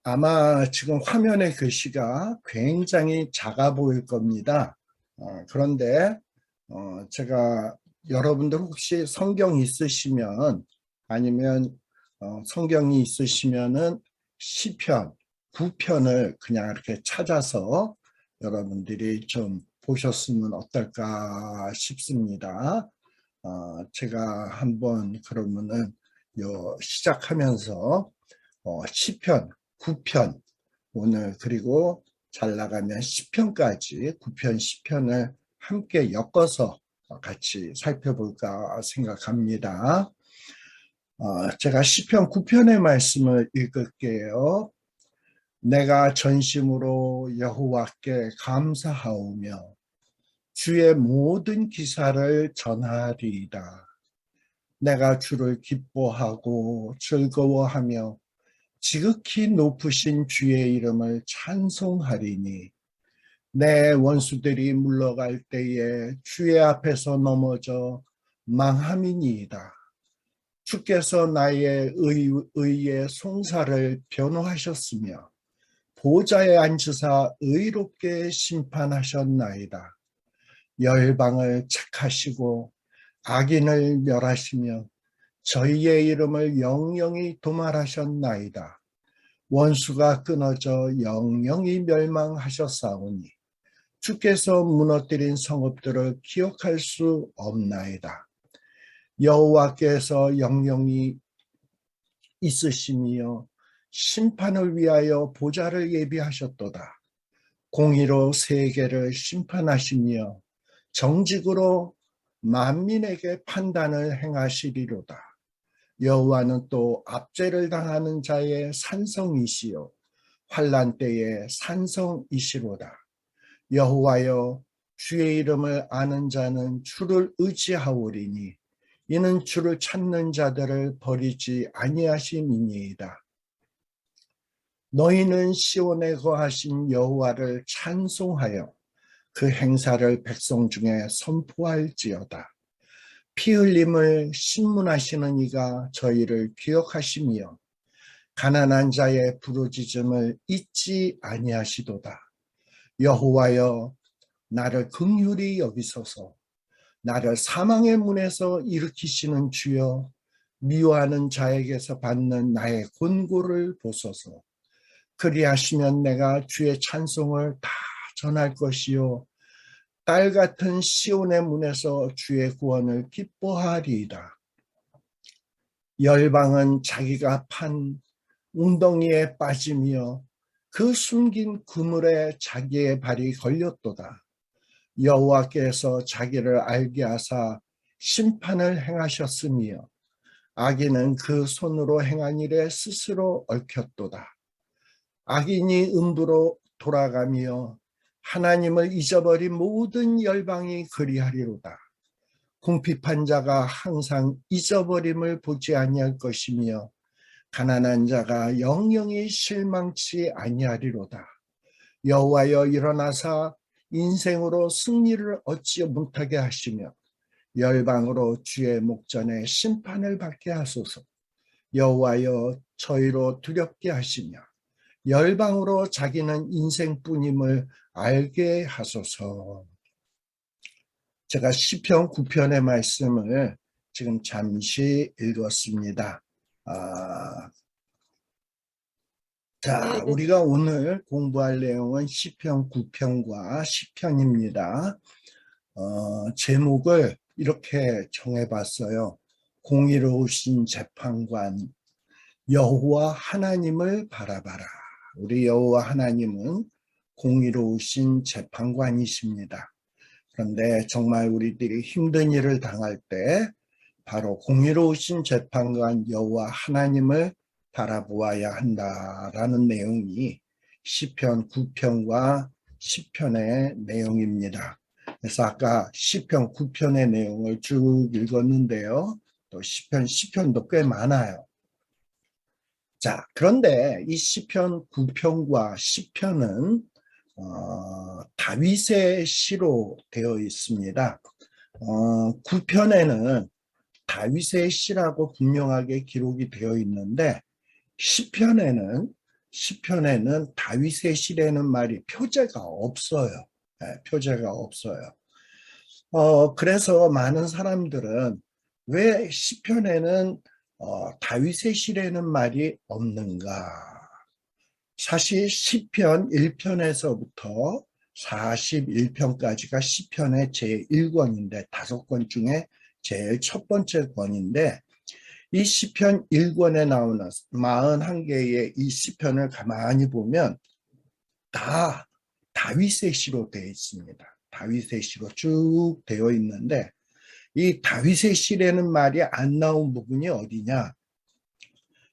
아마 지금 화면의 글씨가 굉장히 작아 보일 겁니다. 그런데 제가 여러분들 혹시 성경 있으시면 아니면 성경이 있으시면은 시편 9편을 그냥 이렇게 찾아서 여러분들이 좀 보셨으면 어떨까 싶습니다. 제가 한번 그러면은 시작하면서 시편 9편 오늘 그리고 잘 나가면 10편까지 9편 10편을 함께 엮어서 같이 살펴볼까 생각합니다. 제가 시편 9편의 말씀을 읽을게요. 내가 전심으로 여호와께 감사하오며 주의 모든 기사를 전하리이다. 내가 주를 기뻐하고 즐거워하며 지극히 높으신 주의 이름을 찬송하리니 내 원수들이 물러갈 때에 주의 앞에서 넘어져 망함이니이다. 주께서 나의 의의 송사를 변호하셨으며 보좌에 앉으사 의롭게 심판하셨나이다. 열방을 책하시고 악인을 멸하시며 저희의 이름을 영영히 도말하셨나이다. 원수가 끊어져 영영히 멸망하셨사오니 주께서 무너뜨린 성읍들을 기억할 수 없나이다. 여호와께서 영영히 있으시며 심판을 위하여 보좌를 예비하셨도다. 공의로 세계를 심판하시며 정직으로 만민에게 판단을 행하시리로다. 여호와는 또 압제를 당하는 자의 산성이시요 환난 때의 산성이시로다. 여호와여 주의 이름을 아는 자는 주를 의지하오리니 이는 주를 찾는 자들을 버리지 아니하심이니이다. 너희는 시온에 거하신 여호와를 찬송하여 그 행사를 백성 중에 선포할지어다. 피 흘림을 신문하시는 이가 저희를 기억하시며 가난한 자의 부르짖음을 잊지 아니하시도다. 여호와여 나를 긍휼히 여기소서. 나를 사망의 문에서 일으키시는 주여 미워하는 자에게서 받는 나의 곤고를 보소서. 그리하시면 내가 주의 찬송을 다 전할 것이요 딸 같은 시온의 문에서 주의 구원을 기뻐하리이다. 열방은 자기가 판 웅덩이에 빠지며 그 숨긴 그물에 자기의 발이 걸렸도다. 여호와께서 자기를 알게 하사 심판을 행하셨으며 악인은 그 손으로 행한 일에 스스로 얽혔도다. 악인이 음부로 돌아가며 하나님을 잊어버린 모든 열방이 그리하리로다. 궁핍한 자가 항상 잊어버림을 보지 아니할 것이며 가난한 자가 영영히 실망치 아니하리로다. 여호와여 일어나사 인생으로 승리를 얻지 못하게 하시며 열방으로 주의 목전에 심판을 받게 하소서. 여호와여 저희로 두렵게 하시며 열방으로 자기는 인생뿐임을 알게 하소서. 제가 시편 9편의 말씀을 지금 잠시 읽었습니다. 자, 우리가 오늘 공부할 내용은 시편 9편과 10편입니다. 제목을 이렇게 정해봤어요. 공의로우신 재판관 여호와 하나님을 바라봐라. 우리 여호와 하나님은 공의로우신 재판관이십니다. 그런데 정말 우리들이 힘든 일을 당할 때 바로 공의로우신 재판관 여호와 하나님을 바라보아야 한다라는 내용이 시편 9편과 10편의 내용입니다. 그래서 아까 시편 9편의 내용을 쭉 읽었는데요. 또 시편 10편도 꽤 많아요. 자, 그런데 이 시편 9편과 10편은 다윗의 시로 되어 있습니다. 9편에는 다윗의 시라고 분명하게 기록이 되어 있는데 10편에는 시편에는 다윗의 시라는 말이 표제가 없어요. 표제가 없어요. 그래서 많은 사람들은 왜 시편에는 다윗의 시라는 말이 없는가? 사실 시편 1편에서부터 41편까지가 시편의 제1권인데 5권 중에 제일 첫 번째 권인데 이 시편 1권에 나오는 41개의 이 시편을 가만히 보면 다 다윗의 시로 되어 있습니다. 다윗의 시로 쭉 되어 있는데 이 다윗의 시라는 말이 안 나온 부분이 어디냐?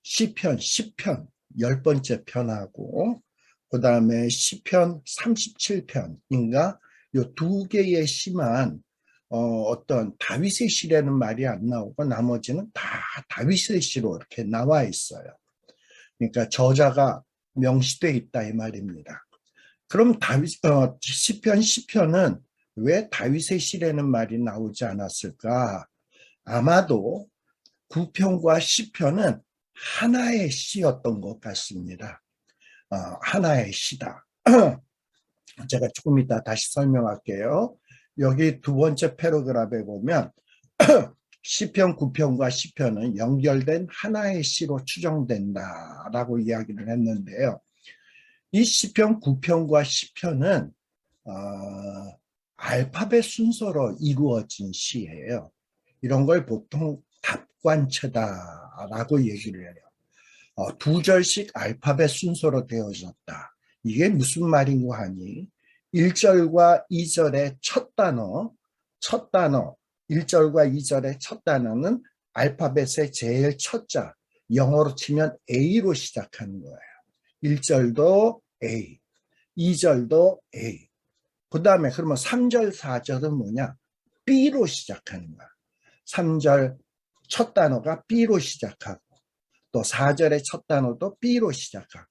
시편 10편 10번째 편하고 그 다음에 시편 37편인가 요 두 개의 시만 어떤 다윗의 시라는 말이 안 나오고 나머지는 다 다윗의 시로 이렇게 나와 있어요. 그러니까 저자가 명시돼 있다 이 말입니다. 그럼 시편 10편은 왜 다윗의 시라는 말이 나오지 않았을까? 아마도 9편과 10편은 하나의 시였던 것 같습니다. 하나의 시다. 제가 조금 이따 다시 설명할게요. 여기 두 번째 패러그래프에 보면 시편 9편과 10편은 연결된 하나의 시로 추정된다라고 이야기를 했는데요. 이 시편 9편과 10편은 알파벳 순서로 이루어진 시예요. 이런 걸 보통 답관체다라고 얘기를 해요. 두 절씩 알파벳 순서로 되어졌다. 이게 무슨 말인고 하니 1절과 2절의 첫 단어, 1절과 2절의 첫 단어는 알파벳의 제일 첫 자, 영어로 치면 A로 시작하는 거예요. 1절도 A, 2절도 A. 그 다음에 그러면 3절, 4절은 뭐냐? B로 시작하는 거야. 3절 첫 단어가 B로 시작하고 또 4절의 첫 단어도 B로 시작하고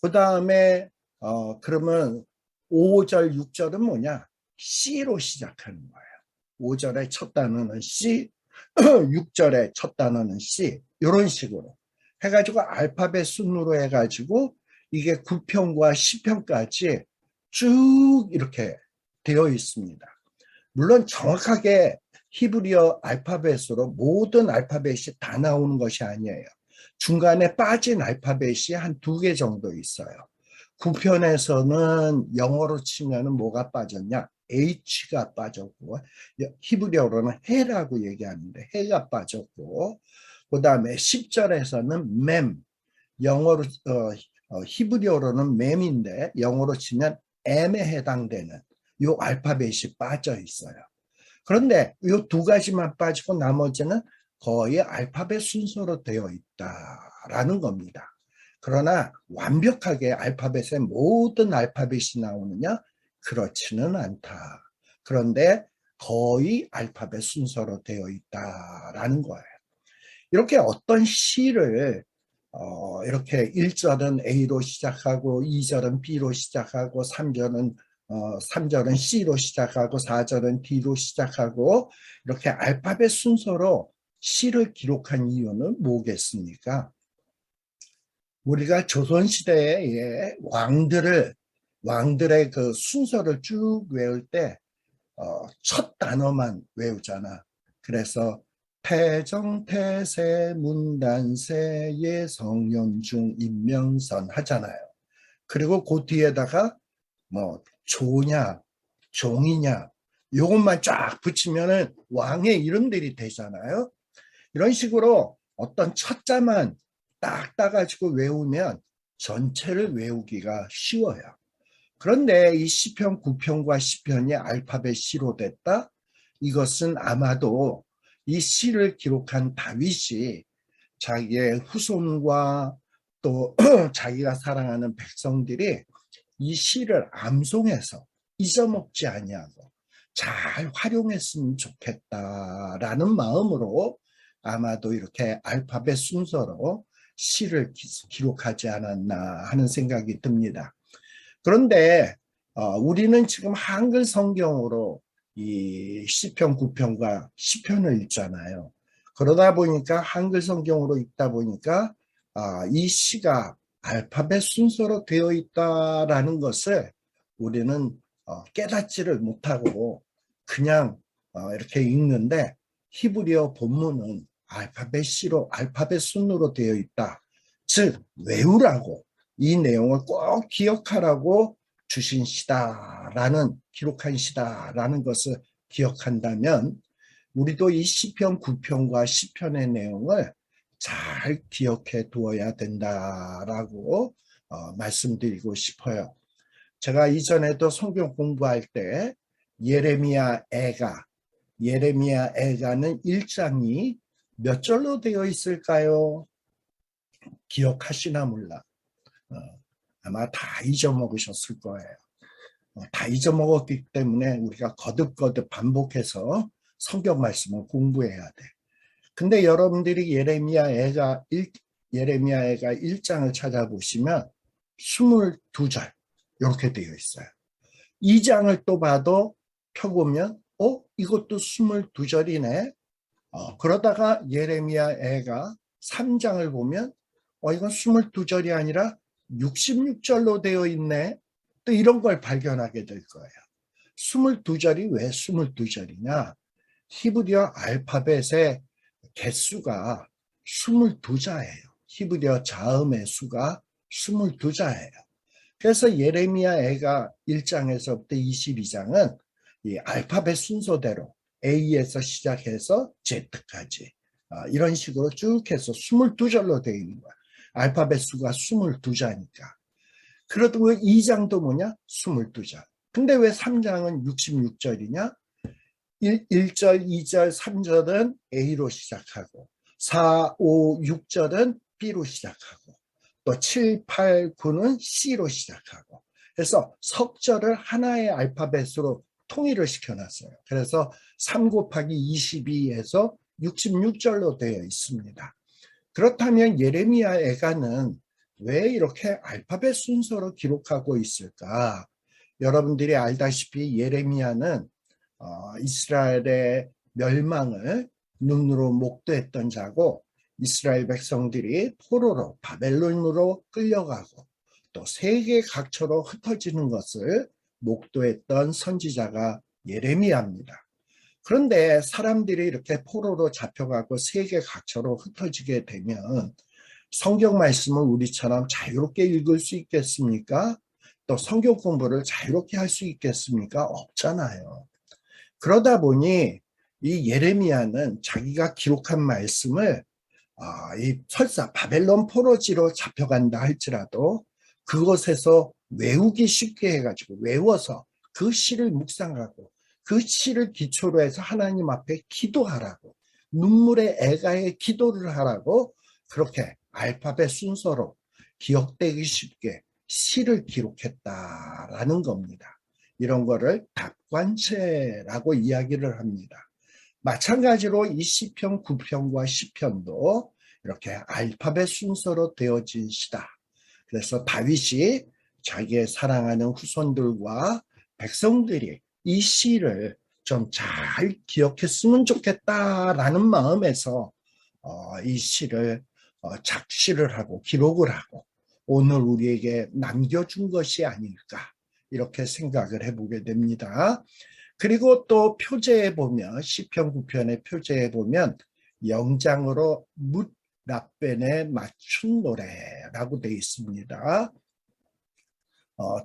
그 다음에 그러면 5절, 6절은 뭐냐? C로 시작하는 거예요. 5절의 첫 단어는 C, 6절의 첫 단어는 C 이런 식으로 해가지고 알파벳 순으로 해가지고 이게 9편과 10편까지 쭉 이렇게 되어 있습니다. 물론 정확하게 히브리어 알파벳으로 모든 알파벳이 다 나오는 것이 아니에요. 중간에 빠진 알파벳이 한 2개 정도 있어요. 9편에서는 영어로 치면 뭐가 빠졌냐? H가 빠졌고 히브리어로는 해라고 얘기하는데 해가 빠졌고 그 다음에 10절에서는 맴 영어로 히브리어로는 맴인데 영어로 치면 M에 해당되는 이 알파벳이 빠져 있어요. 그런데 이 2가지만 빠지고 나머지는 거의 알파벳 순서로 되어 있다라는 겁니다. 그러나 완벽하게 알파벳의 모든 알파벳이 나오느냐? 그렇지는 않다. 그런데 거의 알파벳 순서로 되어 있다라는 거예요. 이렇게 어떤 시를 이렇게 1절은 A로 시작하고 2절은 B로 시작하고 3절은 C로 시작하고 4절은 D로 시작하고 이렇게 알파벳 순서로 시를 기록한 이유는 뭐겠습니까? 우리가 조선시대의 왕들의 그 순서를 쭉 외울 때 첫 단어만 외우잖아. 그래서 태정, 태세, 문단세, 예성연중, 임명선 하잖아요. 그리고 그 뒤에다가 뭐 조냐, 종이냐 요것만 쫙 붙이면은 왕의 이름들이 되잖아요. 이런 식으로 어떤 첫 자만 딱 따가지고 외우면 전체를 외우기가 쉬워요. 그런데 이 시편 9편과 10편이 알파벳 C로 됐다? 이것은 아마도 이 시를 기록한 다윗이 자기의 후손과 또 자기가 사랑하는 백성들이 이 시를 암송해서 잊어먹지 아니하고 잘 활용했으면 좋겠다라는 마음으로 아마도 이렇게 알파벳 순서로 시를 기록하지 않았나 하는 생각이 듭니다. 그런데 우리는 지금 한글 성경으로 이 시편 9편과 10편을 읽잖아요. 그러다 보니까 한글 성경으로 읽다 보니까 이 시가 알파벳 순서로 되어 있다라는 것을 우리는 깨닫지를 못하고 그냥 이렇게 읽는데, 히브리어 본문은 알파벳 순으로 되어 있다. 즉 외우라고, 이 내용을 꼭 기억하라고 주신 시다라는, 기록한 시다라는 것을 기억한다면 우리도 이 시편 9편과 시편의 내용을 잘 기억해 두어야 된다라고 말씀드리고 싶어요. 제가 이전에도 성경 공부할 때 예레미야 애가는 1장이 몇 절로 되어 있을까요? 기억하시나 몰라. 아마 다 잊어먹으셨을 거예요. 다 잊어먹었기 때문에 우리가 거듭거듭 반복해서 성경 말씀을 공부해야 돼. 근데 여러분들이 예레미야 애가 1장을 찾아보시면 22절 이렇게 되어 있어요. 2장을 또 봐도 펴보면 이것도 22절이네. 그러다가 예레미야 애가 3장을 보면 이건 22절이 아니라 66절로 되어 있네. 또 이런 걸 발견하게 될 거예요. 22절이 왜 22절이냐? 히브리어 알파벳의 개수가 22자예요. 히브리어 자음의 수가 22자예요. 그래서 예레미야 애가 1장에서부터 22장은 이 알파벳 순서대로 A에서 시작해서 Z까지 이런 식으로 쭉 해서 22절로 되어 있는 거야. 알파벳 수가 22자니까. 그렇다고 2장도 뭐냐? 22절. 근데 왜 3장은 66절이냐? 1절, 2절, 3절은 A로 시작하고 4, 5, 6절은 B로 시작하고 또 7, 8, 9는 C로 시작하고, 그래서 석절을 하나의 알파벳으로 통일을 시켜놨어요. 그래서 3 곱하기 22에서 66절로 되어 있습니다. 그렇다면 예레미야 애가는 왜 이렇게 알파벳 순서로 기록하고 있을까? 여러분들이 알다시피 예레미야는 이스라엘의 멸망을 눈으로 목도했던 자고, 이스라엘 백성들이 포로로 바벨론으로 끌려가고 또 세계 각처로 흩어지는 것을 목도했던 선지자가 예레미야입니다. 그런데 사람들이 이렇게 포로로 잡혀가고 세계 각처로 흩어지게 되면 성경 말씀을 우리처럼 자유롭게 읽을 수 있겠습니까? 또 성경 공부를 자유롭게 할 수 있겠습니까? 없잖아요. 그러다 보니 이 예레미야는 자기가 기록한 말씀을 이 설사 바벨론 포로지로 잡혀간다 할지라도 그곳에서 외우기 쉽게 해가지고 외워서 그 시를 묵상하고 그 시를 기초로 해서 하나님 앞에 기도하라고, 눈물의 애가의 기도를 하라고 그렇게 알파벳 순서로 기억되기 쉽게 시를 기록했다라는 겁니다. 이런 거를 답관체라고 이야기를 합니다. 마찬가지로 이 시편 9편과 10편도 이렇게 알파벳 순서로 되어진 시다. 그래서 다윗이 자기의 사랑하는 후손들과 백성들이 이 시를 좀 잘 기억했으면 좋겠다라는 마음에서 이 시를 작시를 하고 기록을 하고 오늘 우리에게 남겨준 것이 아닐까, 이렇게 생각을 해보게 됩니다. 그리고 또 표제에 보면, 시편 9편의 표제에 보면 영장으로 뭇 라벤에 맞춘 노래라고 되어 있습니다.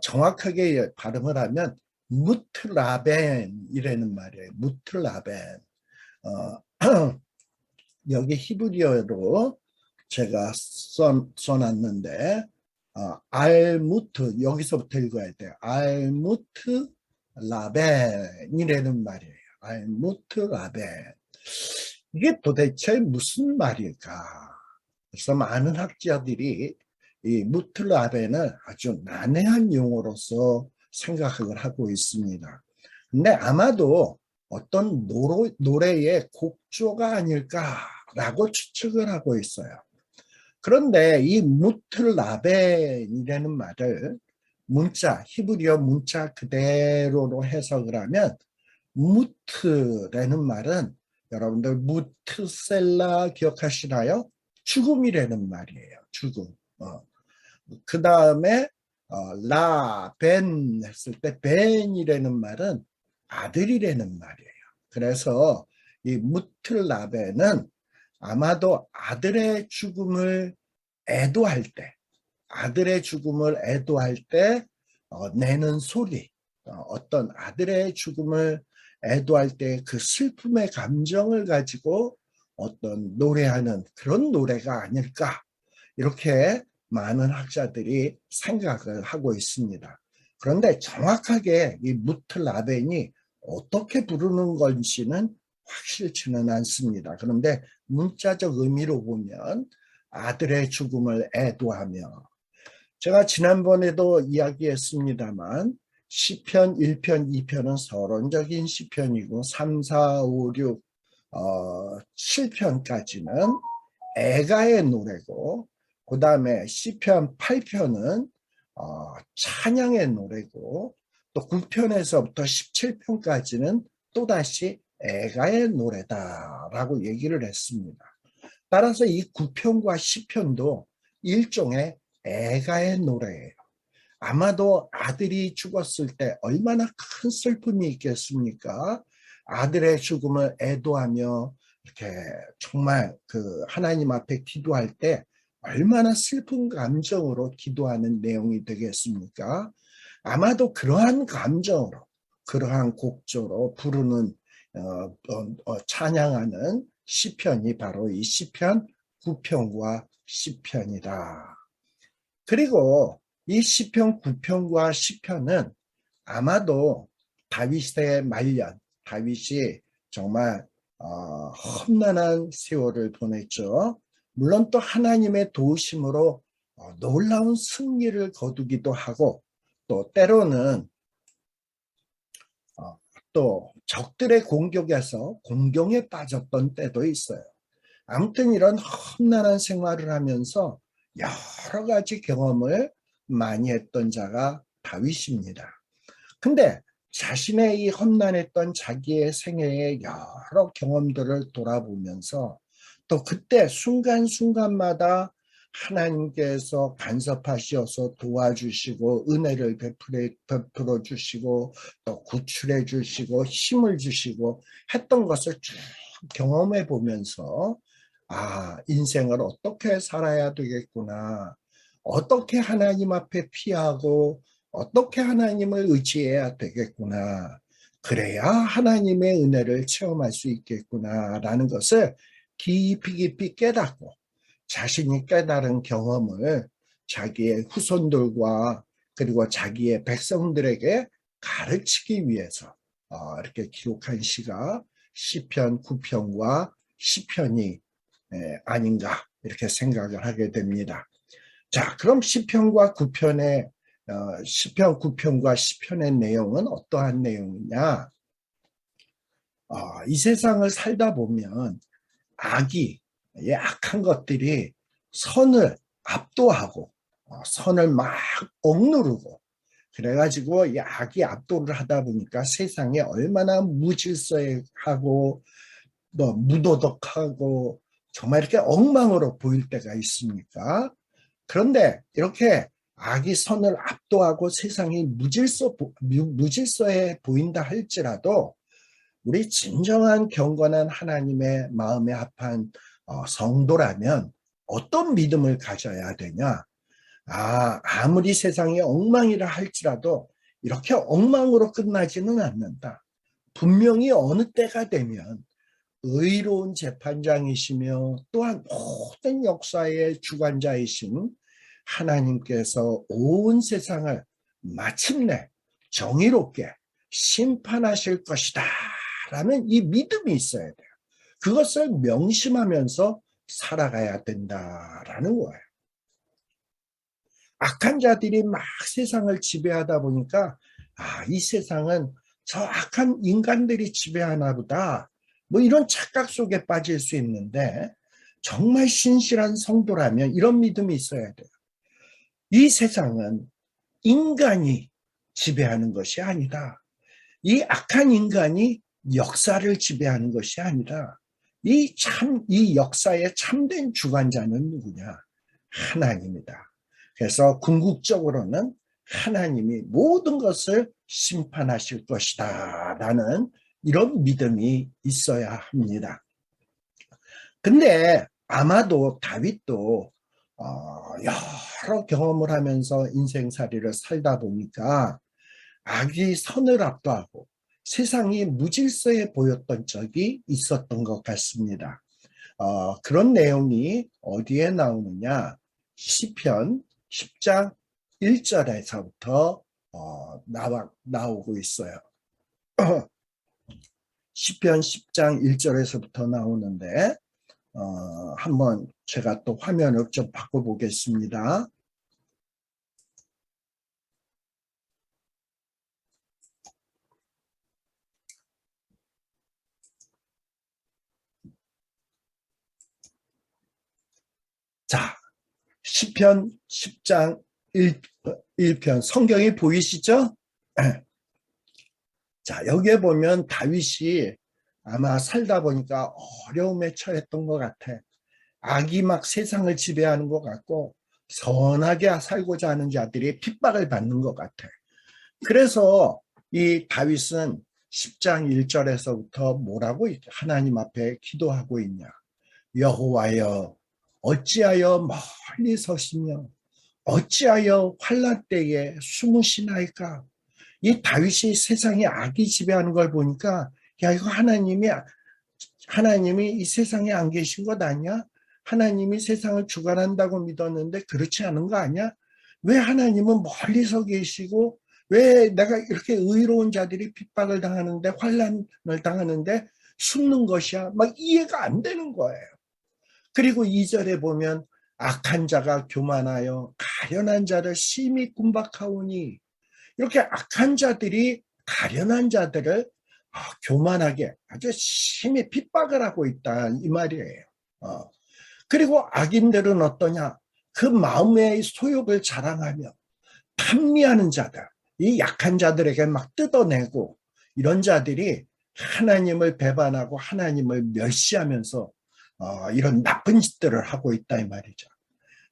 정확하게 발음을 하면 무트라벤이라는 말이에요. 무트라벤. 여기 히브리어로 제가 써놨는데 알무트, 여기서부터 읽어야 돼요. 알무트 라벤이라는 말이에요. 알무트 라벤. 이게 도대체 무슨 말일까? 그래서 많은 학자들이 이 무트 라벤을 아주 난해한 용어로서 생각을 하고 있습니다. 근데 아마도 어떤 노래의 곡조가 아닐까라고 추측을 하고 있어요. 그런데 이 무트 라벤이라는 말을 히브리어 문자 그대로로 해석을 하면, 무트라는 말은 여러분들 무트셀라 기억하시나요? 죽음이라는 말이에요. 죽음. 그 다음에 라벤 했을 때 벤이라는 말은 아들이라는 말이에요. 그래서 이 무틀라벤은 아마도 아들의 죽음을 애도할 때, 아들의 죽음을 애도할 때 내는 소리, 어떤 아들의 죽음을 애도할 때 그 슬픔의 감정을 가지고 어떤 노래하는 그런 노래가 아닐까, 이렇게 많은 학자들이 생각을 하고 있습니다. 그런데 정확하게 이 무틀라벤이 어떻게 부르는 건지는 확실치는 않습니다. 그런데 문자적 의미로 보면 아들의 죽음을 애도하며, 제가 지난번에도 이야기했습니다만 시편 1편, 2편은 서론적인 시편이고 3, 4, 5, 6, 7편까지는 애가의 노래고, 그 다음에 시편 8편은 찬양의 노래고, 또 9편에서부터 17편까지는 또다시 애가의 노래다라고 얘기를 했습니다. 따라서 이 9편과 10편도 일종의 애가의 노래예요. 아마도 아들이 죽었을 때 얼마나 큰 슬픔이 있겠습니까? 아들의 죽음을 애도하며 이렇게 정말 그 하나님 앞에 기도할 때 얼마나 슬픈 감정으로 기도하는 내용이 되겠습니까? 아마도 그러한 감정으로, 그러한 곡조로 부르는 찬양하는 시편이 바로 이 시편 9편과 10편이다. 그리고 이 시편 9편과 10편은 아마도 다윗의 말년, 다윗이 정말 험난한 세월을 보냈죠. 물론 또 하나님의 도우심으로 놀라운 승리를 거두기도 하고, 또 때로는 또 적들의 공격에서 공경에 빠졌던 때도 있어요. 아무튼 이런 험난한 생활을 하면서 여러 가지 경험을 많이 했던 자가 다윗입니다. 근데 자신의 이 험난했던 자기의 생애의 여러 경험들을 돌아보면서 또 그때 순간순간마다 하나님께서 간섭하셔서 도와주시고 은혜를 베풀어 주시고 또 구출해 주시고 힘을 주시고 했던 것을 쭉 경험해 보면서, 인생을 어떻게 살아야 되겠구나, 어떻게 하나님 앞에 피하고 어떻게 하나님을 의지해야 되겠구나, 그래야 하나님의 은혜를 체험할 수 있겠구나라는 것을 깊이 깨닫고, 자신이 깨달은 경험을 자기의 후손들과 그리고 자기의 백성들에게 가르치기 위해서 이렇게 기록한 시가 시편 9편과 10편이 아닌가, 이렇게 생각을 하게 됩니다. 자, 그럼 시편과 9편의 시편 9편과 10편의 내용은 어떠한 내용이냐? 이 세상을 살다 보면 악한 것들이 선을 압도하고 선을 막 억누르고, 그래가지고 이 악이 압도를 하다 보니까 세상에 얼마나 무질서하고 무도덕하고 정말 이렇게 엉망으로 보일 때가 있습니까? 그런데 이렇게 악이 선을 압도하고 세상이 무질서해 보인다 할지라도 우리 진정한 경건한 하나님의 마음에 합한 성도라면 어떤 믿음을 가져야 되냐? 아무리 세상이 엉망이라 할지라도 이렇게 엉망으로 끝나지는 않는다. 분명히 어느 때가 되면 의로운 재판장이시며 또한 모든 역사의 주관자이신 하나님께서 온 세상을 마침내 정의롭게 심판하실 것이다 라는 이 믿음이 있어야 돼요. 그것을 명심하면서 살아가야 된다라는 거예요. 악한 자들이 막 세상을 지배하다 보니까 이 세상은 저 악한 인간들이 지배하나 보다, 뭐 이런 착각 속에 빠질 수 있는데, 정말 신실한 성도라면 이런 믿음이 있어야 돼요. 이 세상은 인간이 지배하는 것이 아니다. 이 악한 인간이 역사를 지배하는 것이 아니라 이 역사의 참된 주관자는 누구냐? 하나님이다. 그래서 궁극적으로는 하나님이 모든 것을 심판하실 것이다 라는 이런 믿음이 있어야 합니다. 근데 아마도 다윗도 여러 경험을 하면서 인생살이를 살다 보니까 악이 선을 압도하고 세상이 무질서해 보였던 적이 있었던 것 같습니다. 그런 내용이 어디에 나오느냐? 시편 10장 1절에서부터 나오고 있어요. 시편 10장 1절에서부터 나오는데 한번 제가 또 화면을 좀 바꿔보겠습니다. 자, 시편 10장 1편 성경이 보이시죠? 자, 여기에 보면 다윗이 아마 살다 보니까 어려움에 처했던 것 같아. 악이 막 세상을 지배하는 것 같고 선하게 살고자 하는 자들이 핍박을 받는 것 같아. 그래서 이 다윗은 10장 1절에서부터 뭐라고 하나님 앞에 기도하고 있냐. 여호와여 어찌하여 멀리 서시며 어찌하여 환난 때에 숨으시나이까. 이 다윗이 세상에 악이 지배하는 걸 보니까 야 이거 하나님이 이 세상에 안 계신 것 아니야? 하나님이 세상을 주관한다고 믿었는데 그렇지 않은 거 아니야? 왜 하나님은 멀리서 계시고 왜 내가 이렇게 의로운 자들이 핍박을 당하는데 환난을 당하는데 숨는 것이야? 막 이해가 안 되는 거예요. 그리고 2절에 보면 악한 자가 교만하여 가련한 자를 심히 군박하오니 이렇게 악한 자들이 가련한 자들을 교만하게 아주 심히 핍박을 하고 있다 이 말이에요. 그리고 악인들은 어떠냐? 그 마음의 소욕을 자랑하며 판미하는 자들, 이 약한 자들에게 막 뜯어내고 이런 자들이 하나님을 배반하고 하나님을 멸시하면서 이런 나쁜 짓들을 하고 있다 이 말이죠.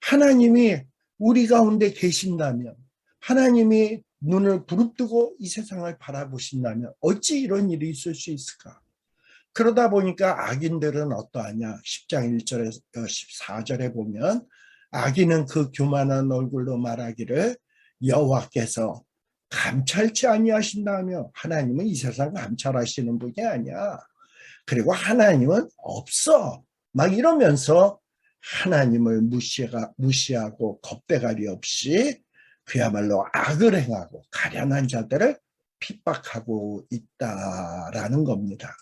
하나님이 우리 가운데 계신다면 하나님이 눈을 부릅뜨고 이 세상을 바라보신다면 어찌 이런 일이 있을 수 있을까? 그러다 보니까 악인들은 어떠하냐? 10장 1절에서 14절에 보면 악인은 그 교만한 얼굴로 말하기를 여호와께서 감찰치 아니하신다며 하나님은 이 세상 감찰하시는 분이 아니야. 그리고 하나님은 없어. 막 이러면서 하나님을 무시하고 겁대가리 없이 그야말로 악을 행하고 가련한 자들을 핍박하고 있다라는 겁니다.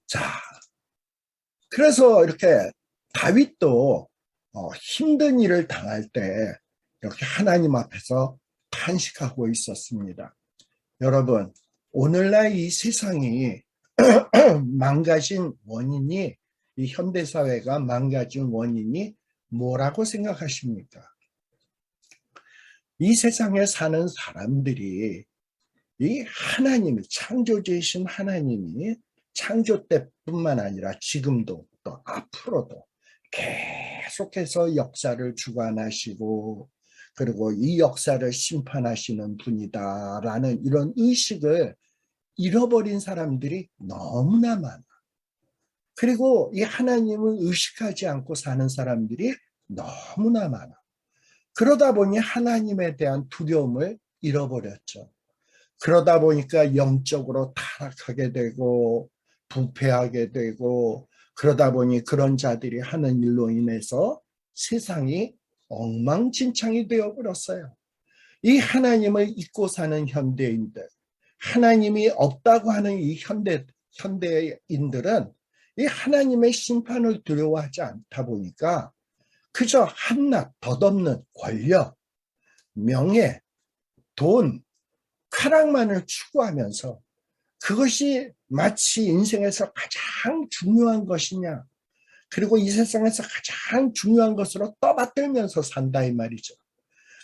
자, 그래서 이렇게 다윗도 힘든 일을 당할 때 이렇게 하나님 앞에서 탄식하고 있었습니다. 여러분, 오늘날 이 세상이 망가진 원인이 이 현대사회가 망가진 원인이 뭐라고 생각하십니까? 이 세상에 사는 사람들이 이 하나님이 창조주이신 하나님이 창조 때뿐만 아니라 지금도 또 앞으로도 계속해서 역사를 주관하시고 그리고 이 역사를 심판하시는 분이다라는 이런 의식을 잃어버린 사람들이 너무나 많아. 그리고 이 하나님을 의식하지 않고 사는 사람들이 너무나 많아. 그러다 보니 하나님에 대한 두려움을 잃어버렸죠. 그러다 보니까 영적으로 타락하게 되고 부패하게 되고 그러다 보니 그런 자들이 하는 일로 인해서 세상이 엉망진창이 되어버렸어요. 이 하나님을 잊고 사는 현대인들, 하나님이 없다고 하는 이 현대인들은 이 하나님의 심판을 두려워하지 않다 보니까 그저 한낱 덧없는 권력, 명예, 돈, 쾌락만을 추구하면서 그것이 마치 인생에서 가장 중요한 것이냐 그리고 이 세상에서 가장 중요한 것으로 떠받들면서 산다 이 말이죠.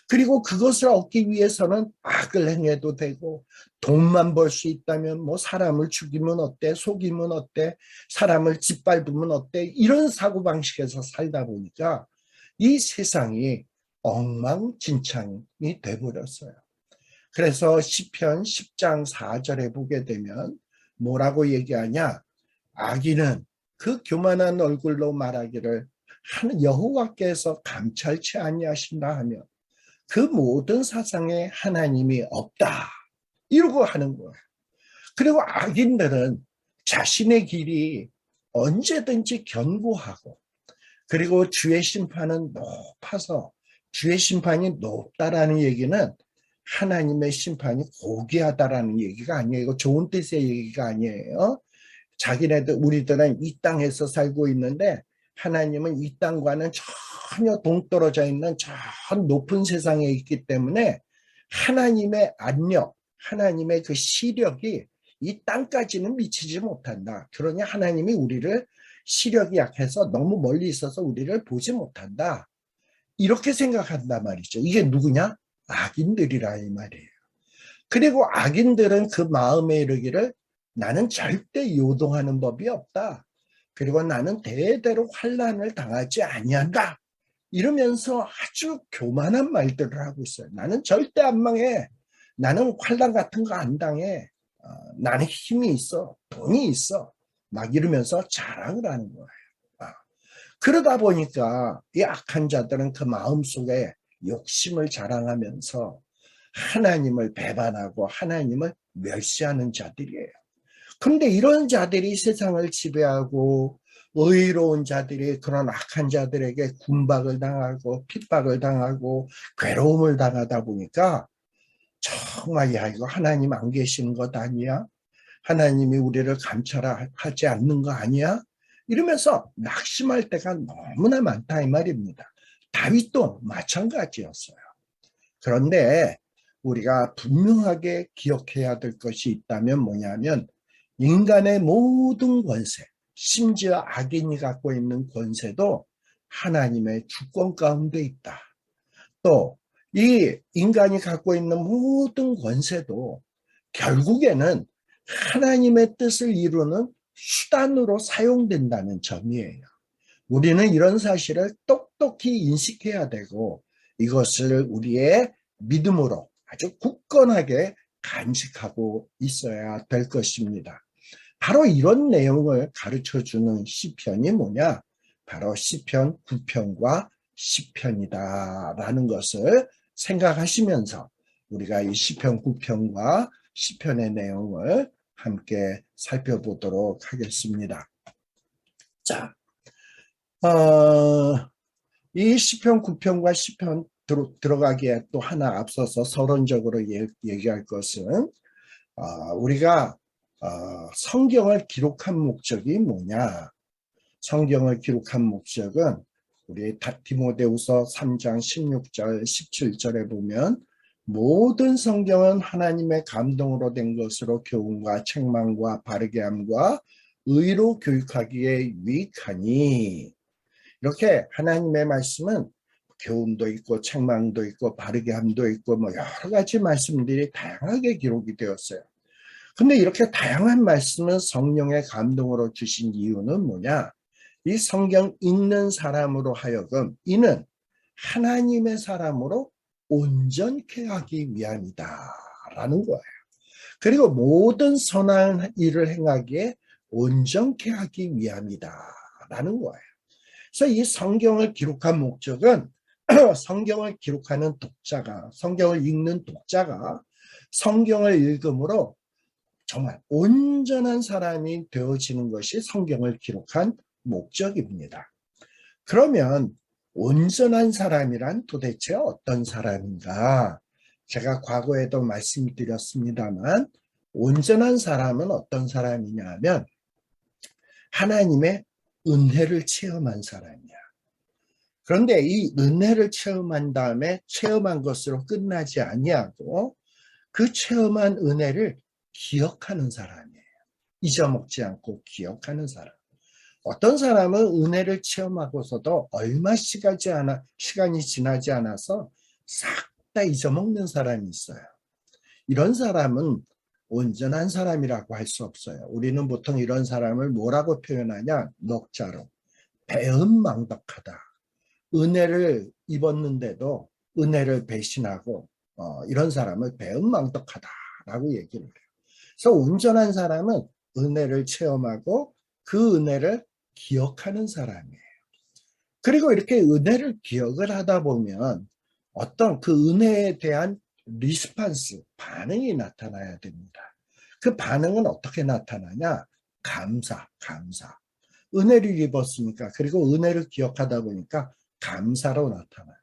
그리고 그것을 얻기 위해서는 악을 행해도 되고 돈만 벌 수 있다면 뭐 사람을 죽이면 어때 속이면 어때 사람을 짓밟으면 어때 이런 사고방식에서 살다 보니까 이 세상이 엉망진창이 돼버렸어요. 그래서 시편 10장 4절에 보게 되면 뭐라고 얘기하냐? 악인은 그 교만한 얼굴로 말하기를 여호와께서 감찰치 아니하신다 하며 그 모든 사상에 하나님이 없다 이러고 하는 거예요. 그리고 악인들은 자신의 길이 언제든지 견고하고 그리고 주의 심판은 높아서 주의 심판이 높다라는 얘기는 하나님의 심판이 고귀하다라는 얘기가 아니에요. 이거 좋은 뜻의 얘기가 아니에요. 자기네들 우리들은 이 땅에서 살고 있는데 하나님은 이 땅과는 전혀 동떨어져 있는 저 높은 세상에 있기 때문에 하나님의 안력, 하나님의 그 시력이 이 땅까지는 미치지 못한다. 그러니 하나님이 우리를 시력이 약해서 너무 멀리 있어서 우리를 보지 못한다. 이렇게 생각한단 말이죠. 이게 누구냐? 악인들이라 이 말이에요. 그리고 악인들은 그 마음에 이르기를 나는 절대 요동하는 법이 없다. 그리고 나는 대대로 환난을 당하지 아니한다. 이러면서 아주 교만한 말들을 하고 있어요. 나는 절대 안 망해. 나는 환난 같은 거 안 당해. 나는 힘이 있어. 돈이 있어. 막 이러면서 자랑을 하는 거예요. 그러다 보니까 이 악한 자들은 그 마음속에 욕심을 자랑하면서 하나님을 배반하고 하나님을 멸시하는 자들이에요. 그런데 이런 자들이 세상을 지배하고 의로운 자들이 그런 악한 자들에게 군박을 당하고 핍박을 당하고 괴로움을 당하다 보니까 정말 야 이거 하나님 안 계시는 것 아니야? 하나님이 우리를 감찰하지 않는 거 아니야? 이러면서 낙심할 때가 너무나 많다 이 말입니다. 다윗도 마찬가지였어요. 그런데 우리가 분명하게 기억해야 될 것이 있다면 뭐냐면 인간의 모든 권세, 심지어 악인이 갖고 있는 권세도 하나님의 주권 가운데 있다. 또 이 인간이 갖고 있는 모든 권세도 결국에는 하나님의 뜻을 이루는 수단으로 사용된다는 점이에요. 우리는 이런 사실을 똑똑히 인식해야 되고 이것을 우리의 믿음으로 아주 굳건하게 간직하고 있어야 될 것입니다. 바로 이런 내용을 가르쳐주는 시편이 뭐냐? 바로 시편 9편과 10편이다라는 것을 생각하시면서 우리가 이 시편 9편과 10편의 내용을 함께 살펴보도록 하겠습니다. 자, 이 시편 9편과 10편 들어가기에 또 하나 앞서서 서론적으로 얘기할 것은 우리가 성경을 기록한 목적이 뭐냐? 성경을 기록한 목적은 우리 디모데후서 3장 16절 17절에 보면 모든 성경은 하나님의 감동으로 된 것으로 교훈과 책망과 바르게 함과 의로 교육하기에 유익하니 이렇게 하나님의 말씀은 교훈도 있고 책망도 있고 바르게 함도 있고 뭐 여러 가지 말씀들이 다양하게 기록이 되었어요. 근데 이렇게 다양한 말씀을 성령의 감동으로 주신 이유는 뭐냐? 이 성경 읽는 사람으로 하여금 이는 하나님의 사람으로 온전케 하기 위함이다 라는 거예요. 그리고 모든 선한 일을 행하기에 온전케 하기 위함이다 라는 거예요. 그래서 이 성경을 기록한 목적은 성경을 기록하는 독자가, 성경을 읽는 독자가 성경을 읽음으로 정말 온전한 사람이 되어지는 것이 성경을 기록한 목적입니다. 그러면 온전한 사람이란 도대체 어떤 사람인가? 제가 과거에도 말씀드렸습니다만 온전한 사람은 어떤 사람이냐 하면 하나님의 은혜를 체험한 사람이야. 그런데 이 은혜를 체험한 다음에 체험한 것으로 끝나지 아니하고 그 체험한 은혜를 기억하는 사람이에요. 잊어먹지 않고 기억하는 사람. 어떤 사람은 은혜를 체험하고서도 얼마 시간이 지나지 않아서 싹 다 잊어먹는 사람이 있어요. 이런 사람은 온전한 사람이라고 할 수 없어요. 우리는 보통 이런 사람을 뭐라고 표현하냐? 넉자로 배은망덕하다. 은혜를 입었는데도 은혜를 배신하고 이런 사람을 배은망덕하다라고 얘기를 해요. 그래서 온전한 사람은 은혜를 체험하고 그 은혜를 기억하는 사람이에요. 그리고 이렇게 은혜를 기억을 하다 보면 어떤 그 은혜에 대한 리스판스, 반응이 나타나야 됩니다. 그 반응은 어떻게 나타나냐? 감사. 은혜를 입었으니까, 그리고 은혜를 기억하다 보니까 감사로 나타나요.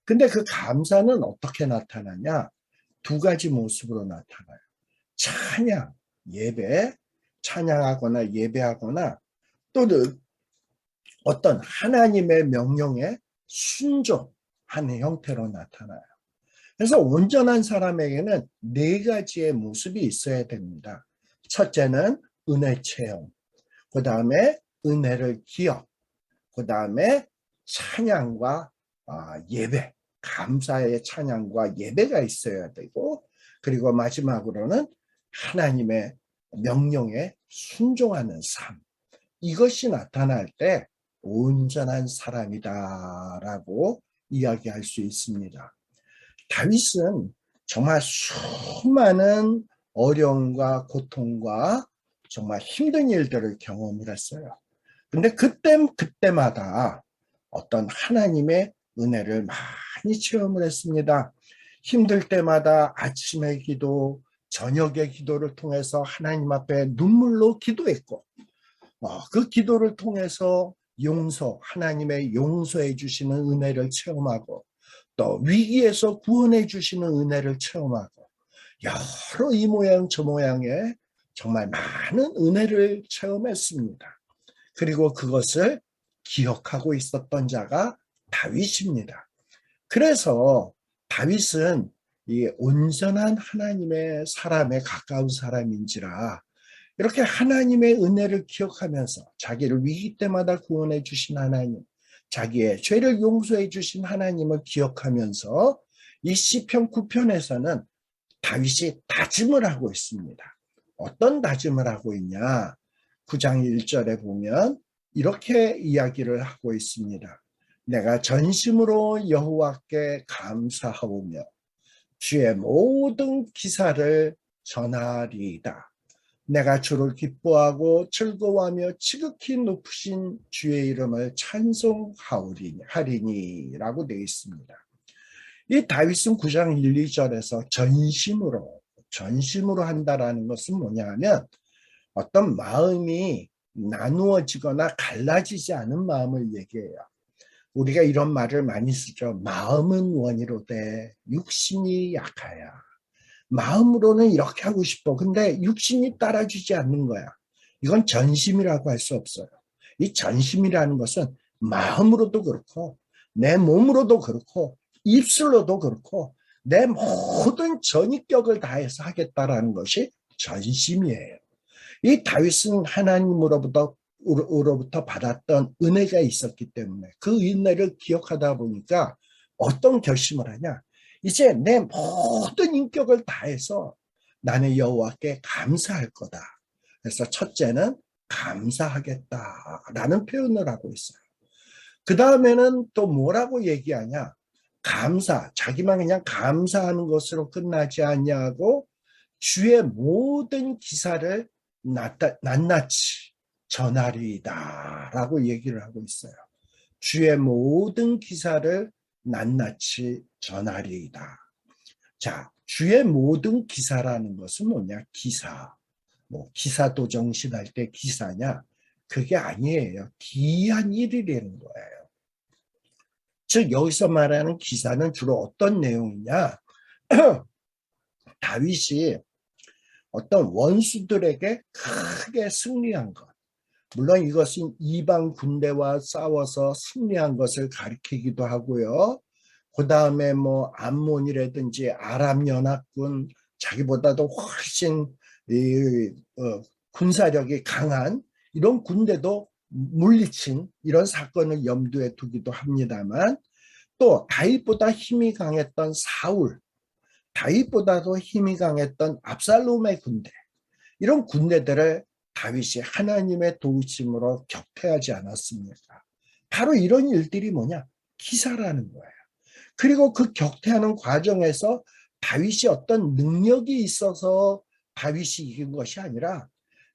근데 그 감사는 어떻게 나타나냐? 두 가지 모습으로 나타나요. 찬양, 예배, 찬양하거나 예배하거나 또는 어떤 하나님의 명령에 순종하는 형태로 나타나요. 그래서 온전한 사람에게는 네 가지의 모습이 있어야 됩니다. 첫째는 은혜 체험, 그 다음에 은혜를 기억, 그 다음에 찬양과 예배, 감사의 찬양과 예배가 있어야 되고, 그리고 마지막으로는 하나님의 명령에 순종하는 삶. 이것이 나타날 때 온전한 사람이다라고 이야기할 수 있습니다. 다윗은 정말 수많은 어려움과 고통과 정말 힘든 일들을 경험을 했어요. 근데 그때마다 어떤 하나님의 은혜를 많이 체험을 했습니다. 힘들 때마다 아침의 기도, 저녁의 기도를 통해서 하나님 앞에 눈물로 기도했고, 그 기도를 통해서 하나님의 용서해 주시는 은혜를 체험하고, 또 위기에서 구원해 주시는 은혜를 체험하고, 여러 이 모양 저 모양의 정말 많은 은혜를 체험했습니다. 그리고 그것을 기억하고 있었던 자가 다윗입니다. 그래서 다윗은 이 온전한 하나님의 사람에 가까운 사람인지라 이렇게 하나님의 은혜를 기억하면서 자기를 위기 때마다 구원해 주신 하나님, 자기의 죄를 용서해 주신 하나님을 기억하면서 이 시편 9편에서는 다윗이 다짐을 하고 있습니다. 어떤 다짐을 하고 있냐? 9장 1절에 보면 이렇게 이야기를 하고 있습니다. 내가 전심으로 여호와께 감사하오며 주의 모든 기사를 전하리이다. 내가 주를 기뻐하고 즐거워하며 지극히 높으신 주의 이름을 찬송하리니 라고 되어 있습니다. 이 다윗은 9장 1, 2절에서 전심으로 한다라는 것은 뭐냐 하면 어떤 마음이 나누어지거나 갈라지지 않은 마음을 얘기해요. 우리가 이런 말을 많이 쓰죠. 마음은 원이로되 육신이 약하야. 마음으로는 이렇게 하고 싶어. 근데 육신이 따라주지 않는 거야. 이건 전심이라고 할 수 없어요. 이 전심이라는 것은 마음으로도 그렇고 내 몸으로도 그렇고 입술로도 그렇고 내 모든 전입격을 다해서 하겠다라는 것이 전심이에요. 이 다윗은 하나님으로부터 받았던 은혜가 있었기 때문에 그 은혜를 기억하다 보니까 어떤 결심을 하냐? 이제 내 모든 인격을 다해서 나는 여호와께 감사할 거다. 그래서 첫째는 감사하겠다라는 표현을 하고 있어요. 그 다음에는 또 뭐라고 얘기하냐? 자기만 그냥 감사하는 것으로 끝나지 않냐고 주의 모든 기사를 낱낱이 전하리이다 라고 얘기를 하고 있어요. 주의 모든 기사를 낱낱이 전하리이다. 자, 주의 모든 기사라는 것은 뭐냐? 기사. 기사도정신 할 때 기사냐? 그게 아니에요. 기이한 일이라는 거예요. 즉 여기서 말하는 기사는 주로 어떤 내용이냐? 다윗이 어떤 원수들에게 크게 승리한 것. 물론 이것은 이방 군대와 싸워서 승리한 것을 가리키기도 하고요. 그 다음에 암몬이라든지 아람 연합군, 자기보다도 훨씬 군사력이 강한 이런 군대도 물리친 이런 사건을 염두에 두기도 합니다만, 또 다윗보다 힘이 강했던 사울, 다윗보다도 힘이 강했던 압살롬의 군대, 이런 군대들을 다윗이 하나님의 도우심으로 격퇴하지 않았습니까? 바로 이런 일들이 뭐냐? 기사라는 거예요. 그리고 그 격퇴하는 과정에서 다윗이 어떤 능력이 있어서 다윗이 이긴 것이 아니라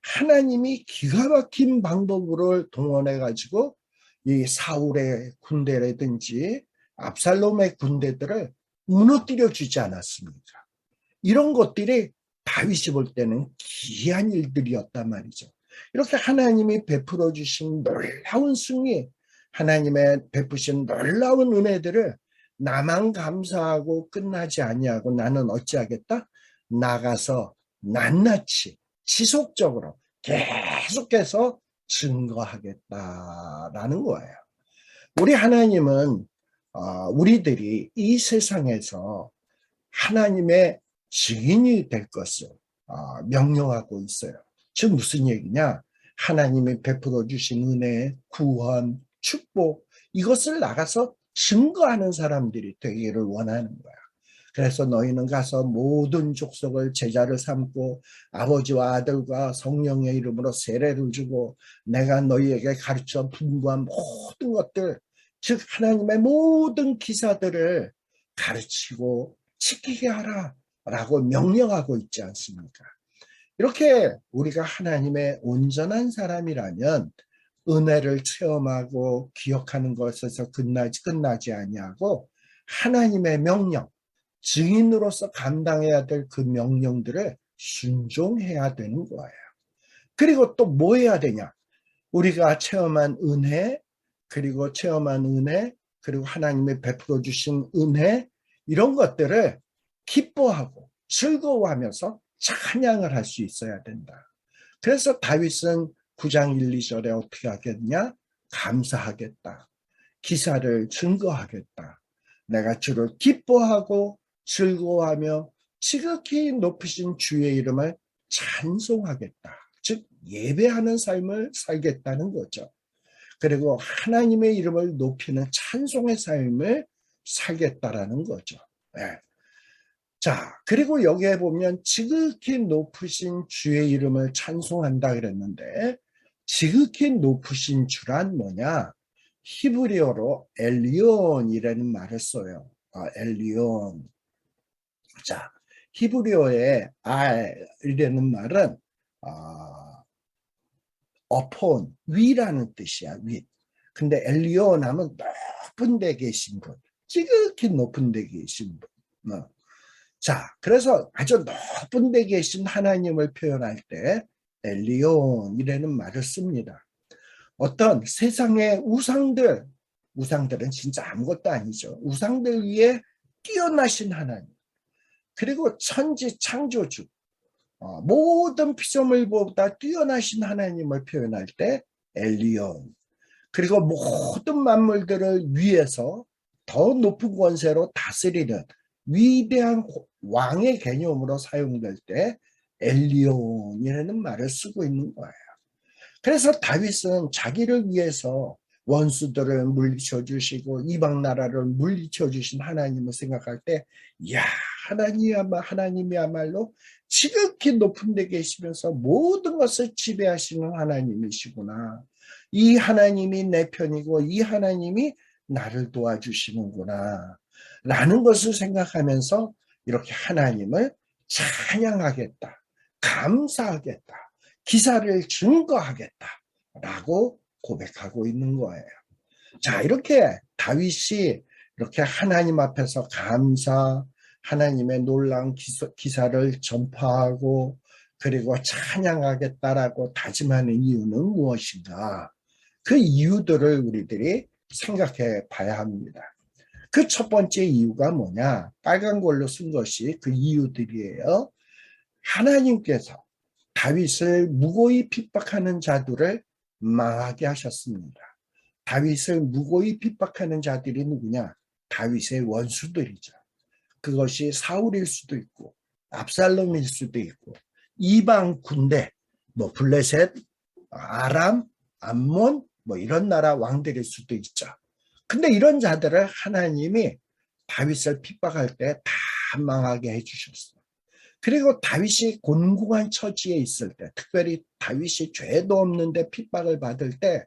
하나님이 기가 막힌 방법으로 동원해 가지고 이 사울의 군대라든지 압살롬의 군대들을 무너뜨려 주지 않았습니까? 이런 것들이 다윗이 볼 때는 기이한 일들이었단 말이죠. 이렇게 하나님이 베풀어 주신 놀라운 승리, 하나님의 베푸신 놀라운 은혜들을 나만 감사하고 끝나지 아니하고 나는 어찌하겠다? 나가서 낱낱이 지속적으로 계속해서 증거하겠다라는 거예요. 우리 하나님은 우리들이 이 세상에서 하나님의 증인이 될 것을 명령하고 있어요. 즉 무슨 얘기냐? 하나님이 베풀어 주신 은혜, 구원, 축복 이것을 나가서 증거하는 사람들이 되기를 원하는 거야. 그래서 너희는 가서 모든 족속을 제자를 삼고 아버지와 아들과 성령의 이름으로 세례를 주고 내가 너희에게 가르쳐 분부한 모든 것들, 즉 하나님의 모든 기사들을 가르치고 지키게 하라 라고 명령하고 있지 않습니까? 이렇게 우리가 하나님의 온전한 사람이라면 은혜를 체험하고 기억하는 것에서 끝나지 아니하고 하나님의 명령, 증인으로서 감당해야 될 그 명령들을 순종해야 되는 거예요. 그리고 또 뭐 해야 되냐? 우리가 체험한 은혜, 그리고 하나님이 베풀어 주신 은혜, 이런 것들을 기뻐하고 즐거워하면서 찬양을 할 수 있어야 된다. 그래서 다윗은 9장 1, 2절에 어떻게 하겠냐? 감사하겠다. 기사를 증거하겠다. 내가 주를 기뻐하고 즐거워하며 지극히 높으신 주의 이름을 찬송하겠다. 즉 예배하는 삶을 살겠다는 거죠. 그리고 하나님의 이름을 높이는 찬송의 삶을 살겠다라는 거죠. 네. 자, 그리고 여기에 보면 지극히 높으신 주의 이름을 찬송한다 그랬는데 지극히 높으신 주란 뭐냐? 히브리어로 엘리온이라는 말을 써요. 엘리온. 자, 히브리어의 알이라는 말은 upon, 위라는 뜻이야, 위. 근데 엘리온 하면 높은 데 계신 분, 지극히 높은 데 계신 분. 자, 그래서 아주 높은 데 계신 하나님을 표현할 때 엘리온이라는 말을 씁니다. 어떤 세상의 우상들은 진짜 아무것도 아니죠. 우상들 위에 뛰어나신 하나님, 그리고 천지 창조주, 모든 피조물보다 뛰어나신 하나님을 표현할 때 엘리온, 그리고 모든 만물들을 위해서 더 높은 권세로 다스리는 위대한 왕의 개념으로 사용될 때 엘리온이라는 말을 쓰고 있는 거예요. 그래서 다윗은 자기를 위해서 원수들을 물리쳐 주시고 이방 나라를 물리쳐 주신 하나님을 생각할 때, 이야, 하나님이야말로 지극히 높은 데 계시면서 모든 것을 지배하시는 하나님이시구나. 이 하나님이 내 편이고 이 하나님이 나를 도와주시는구나 라는 것을 생각하면서 이렇게 하나님을 찬양하겠다, 감사하겠다, 기사를 증거하겠다라고 고백하고 있는 거예요. 자, 이렇게 다윗이 이렇게 하나님 앞에서 하나님의 놀라운 기사를 전파하고 그리고 찬양하겠다라고 다짐하는 이유는 무엇인가? 그 이유들을 우리들이 생각해 봐야 합니다. 그 첫 번째 이유가 뭐냐? 빨간 걸로 쓴 것이 그 이유들이에요. 하나님께서 다윗을 무고히 핍박하는 자들을 망하게 하셨습니다. 다윗을 무고히 핍박하는 자들이 누구냐? 다윗의 원수들이죠. 그것이 사울일 수도 있고 압살롬일 수도 있고 이방 군대, 블레셋, 아람, 암몬 이런 나라 왕들일 수도 있죠. 근데 이런 자들을 하나님이 다윗을 핍박할 때 다 망하게 해주셨어요. 그리고 다윗이 곤궁한 처지에 있을 때, 특별히 다윗이 죄도 없는데 핍박을 받을 때,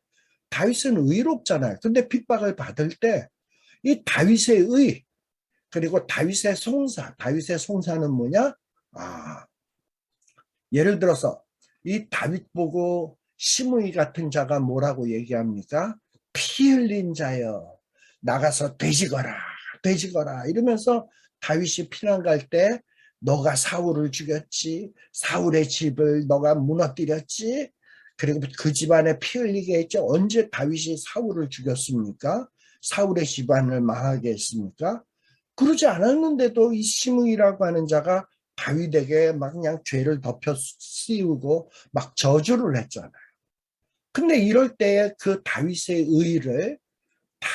다윗은 의롭잖아요. 근데 핍박을 받을 때 이 다윗의 의, 그리고 다윗의 송사. 다윗의 송사는 뭐냐? 예를 들어서 이 다윗 보고 시므이 같은 자가 뭐라고 얘기합니까? 피 흘린 자여, 나가서 되지거라, 되지거라 이러면서 다윗이 피난 갈 때 너가 사울을 죽였지, 사울의 집을 너가 무너뜨렸지, 그리고 그 집안에 피 흘리게 했지. 언제 다윗이 사울을 죽였습니까? 사울의 집안을 망하게 했습니까? 그러지 않았는데도 이 시므이라고 하는 자가 다윗에게 막 그냥 죄를 덮여 씌우고 막 저주를 했잖아요. 근데 이럴 때에 그 다윗의 의를 다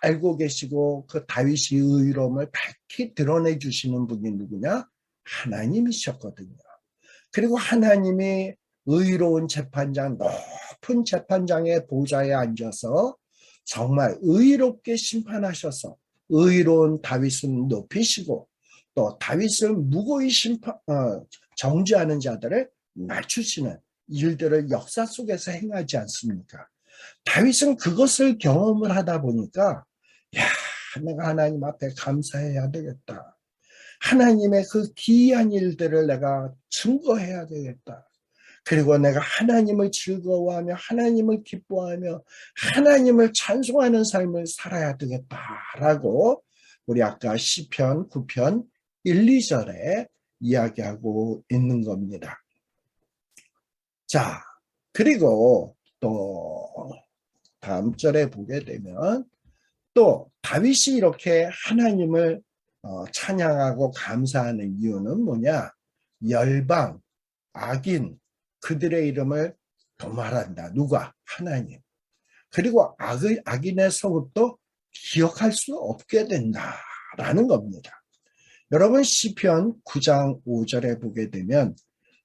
알고 계시고 그 다윗의 의로움을 밝히 드러내 주시는 분이 누구냐? 하나님이셨거든요. 그리고 하나님이 의로운 재판장, 높은 재판장의 보좌에 앉아서 정말 의롭게 심판하셔서 의로운 다윗은 높이시고 또 다윗을 무고히 정죄하는 자들을 낮추시는 일들을 역사 속에서 행하지 않습니까? 다윗은 그것을 경험을 하다 보니까 야, 내가 하나님 앞에 감사해야 되겠다. 하나님의 그 기이한 일들을 내가 증거해야 되겠다. 그리고 내가 하나님을 즐거워하며 하나님을 기뻐하며 하나님을 찬송하는 삶을 살아야 되겠다라고 우리 아까 시편 9편 1, 2절에 이야기하고 있는 겁니다. 자, 그리고 또 다음 절에 보게 되면 또 다윗이 이렇게 하나님을 찬양하고 감사하는 이유는 뭐냐? 열방, 악인, 그들의 이름을 도말한다. 누가? 하나님. 그리고 악인의 성읍도 기억할 수 없게 된다라는 겁니다. 여러분 시편 9장 5절에 보게 되면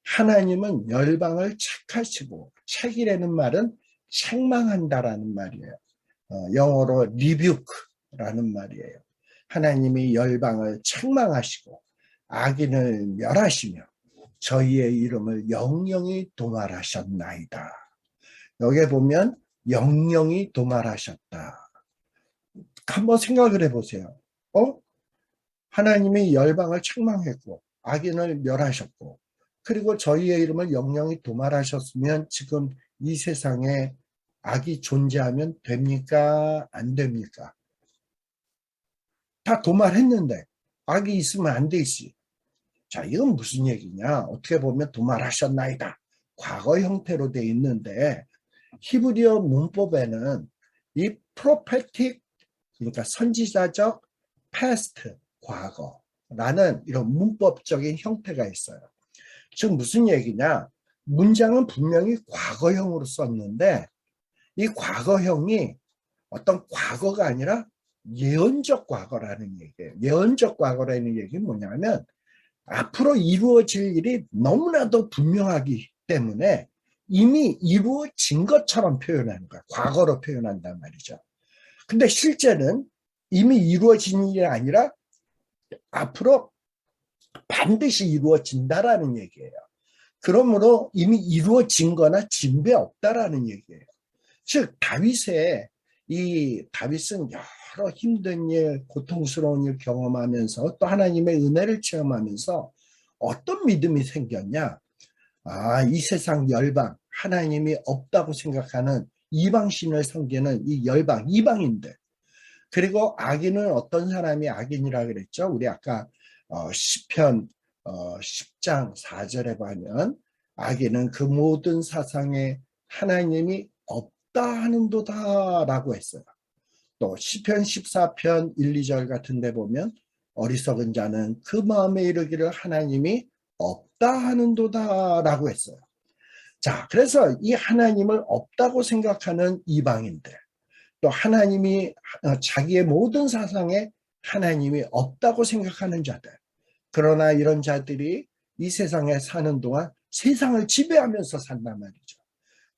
하나님은 열방을 책하시고, 책이라는 말은 책망한다라는 말이에요. 영어로 rebuke라는 말이에요. 하나님이 열방을 책망하시고 악인을 멸하시며 저희의 이름을 영영히 도말하셨나이다. 여기에 보면 영영히 도말하셨다. 한번 생각을 해보세요. 하나님이 열방을 책망했고 악인을 멸하셨고 그리고 저희의 이름을 영영히 도말하셨으면 지금 이 세상에 악이 존재하면 됩니까? 안 됩니까? 다 도말했는데 악이 있으면 안 되지. 자, 이건 무슨 얘기냐? 어떻게 보면 도말하셨나이다. 과거 형태로 돼 있는데 히브리어 문법에는 이 prophetic, 그러니까 선지자적 past, 과거라는 이런 문법적인 형태가 있어요. 즉 무슨 얘기냐? 문장은 분명히 과거형으로 썼는데 이 과거형이 어떤 과거가 아니라 예언적 과거라는 얘기예요. 예언적 과거라는 얘기는 뭐냐면 앞으로 이루어질 일이 너무나도 분명하기 때문에 이미 이루어진 것처럼 표현하는 거야. 과거로 표현한단 말이죠. 근데 실제는 이미 이루어진 일이 아니라 앞으로 반드시 이루어진다라는 얘기예요. 그러므로 이미 이루어진 거나 진배 없다라는 얘기예요. 즉 다윗은 여러 힘든 일, 고통스러운 일 경험하면서 또 하나님의 은혜를 체험하면서 어떤 믿음이 생겼냐? 이 세상 열방, 하나님이 없다고 생각하는 이방신을 섬기는 이 열방, 이방인들. 그리고 악인은 어떤 사람이 악인이라 그랬죠? 우리 아까 시편 10장 4절에 보면 악인은 그 모든 사상에 하나님이 없다 하는도다 라고 했어요. 또 시편 14편 1, 2절 같은 데 보면 어리석은 자는 그 마음에 이르기를 하나님이 없다 하는도다 라고 했어요. 자, 그래서 이 하나님을 없다고 생각하는 이방인들, 또 하나님이 자기의 모든 사상에 하나님이 없다고 생각하는 자들, 그러나 이런 자들이 이 세상에 사는 동안 세상을 지배하면서 산단 말이죠.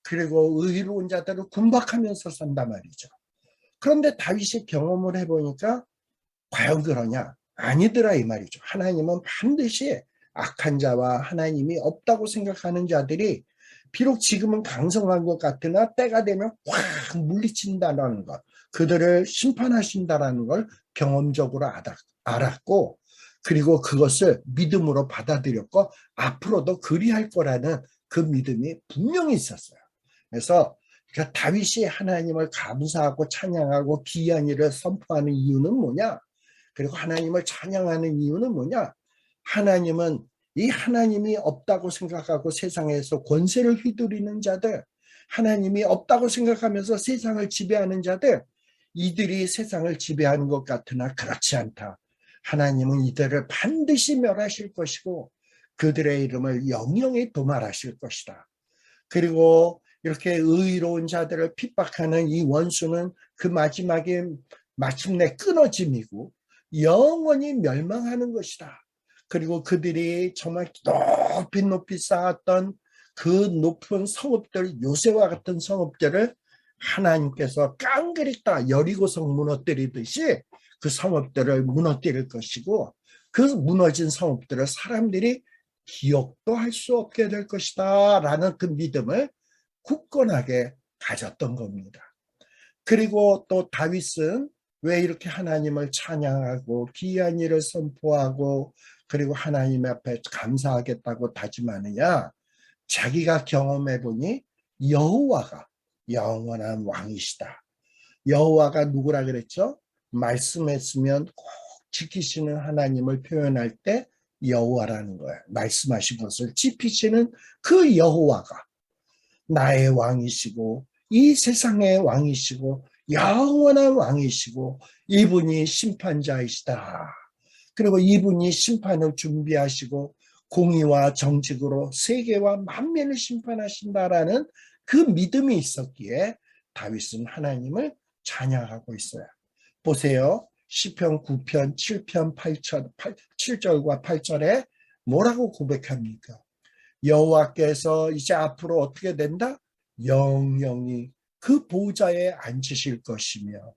그리고 의로운 자들을 군박하면서 산단 말이죠. 그런데 다윗이 경험을 해보니까 과연 그러냐? 아니더라 이 말이죠. 하나님은 반드시 악한 자와 하나님이 없다고 생각하는 자들이 비록 지금은 강성한 것 같으나 때가 되면 확 물리친다는 것. 그들을 심판하신다라는 걸 경험적으로 알았고, 그리고 그것을 믿음으로 받아들였고 앞으로도 그리할 거라는 그 믿음이 분명히 있었어요. 그래서 다윗이 하나님을 감사하고 찬양하고 귀한 일을 선포하는 이유는 뭐냐? 그리고 하나님을 찬양하는 이유는 뭐냐? 하나님은 이 하나님이 없다고 생각하고 세상에서 권세를 휘두르는 자들, 하나님이 없다고 생각하면서 세상을 지배하는 자들, 이들이 세상을 지배하는 것 같으나 그렇지 않다. 하나님은 이들을 반드시 멸하실 것이고 그들의 이름을 영영히 도말하실 것이다. 그리고 이렇게 의로운 자들을 핍박하는 이 원수는 그 마지막에 마침내 끊어짐이고 영원히 멸망하는 것이다. 그리고 그들이 정말 높이 쌓았던 그 높은 성읍들, 요새와 같은 성읍들을 하나님께서 깡그리다 여리고성 무너뜨리듯이 그 성읍들을 무너뜨릴 것이고 그 무너진 성읍들을 사람들이 기억도 할 수 없게 될 것이다 라는 그 믿음을 굳건하게 가졌던 겁니다. 그리고 또 다윗은 왜 이렇게 하나님을 찬양하고 귀한 일을 선포하고 그리고 하나님 앞에 감사하겠다고 다짐하느냐? 자기가 경험해 보니 여호와가 영원한 왕이시다. 여호와가 누구라 그랬죠? 말씀했으면 꼭 지키시는 하나님을 표현할 때 여호와라는 거예요. 말씀하신 것을 지키시는 그 여호와가 나의 왕이시고 이 세상의 왕이시고 영원한 왕이시고 이분이 심판자이시다. 그리고 이분이 심판을 준비하시고 공의와 정직으로 세계와 만민을 심판하신다라는 그 믿음이 있었기에 다윗은 하나님을 찬양하고 있어요. 보세요. 시편 9편 7편 7절과 8절에 뭐라고 고백합니까? 여호와께서 이제 앞으로 어떻게 된다? 영영히 그 보좌에 앉으실 것이며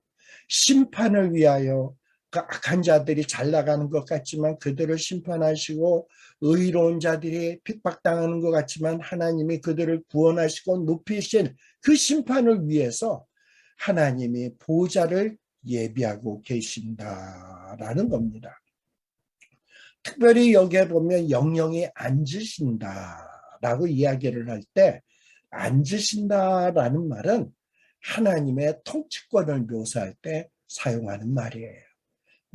심판을 위하여 그 악한 자들이 잘 나가는 것 같지만 그들을 심판하시고 의로운 자들이 핍박당하는 것 같지만 하나님이 그들을 구원하시고 높이신 그 심판을 위해서 하나님이 보좌를 예비하고 계신다라는 겁니다. 특별히 여기에 보면 영영이 앉으신다라고 이야기를 할 때 앉으신다라는 말은 하나님의 통치권을 묘사할 때 사용하는 말이에요.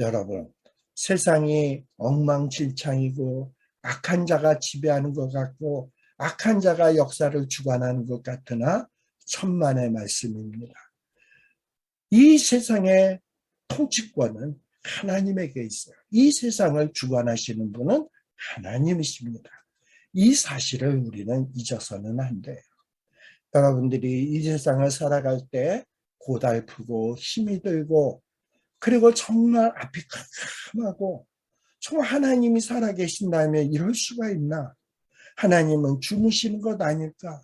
여러분, 세상이 엉망진창이고 악한 자가 지배하는 것 같고 악한 자가 역사를 주관하는 것 같으나 천만의 말씀입니다. 이 세상의 통치권은 하나님에게 있어요. 이 세상을 주관하시는 분은 하나님이십니다. 이 사실을 우리는 잊어서는 안 돼요. 여러분들이 이 세상을 살아갈 때 고달프고 힘이 들고 그리고 정말 앞이 캄캄하고 정말 하나님이 살아계신다면 이럴 수가 있나? 하나님은 주무시는 것 아닐까?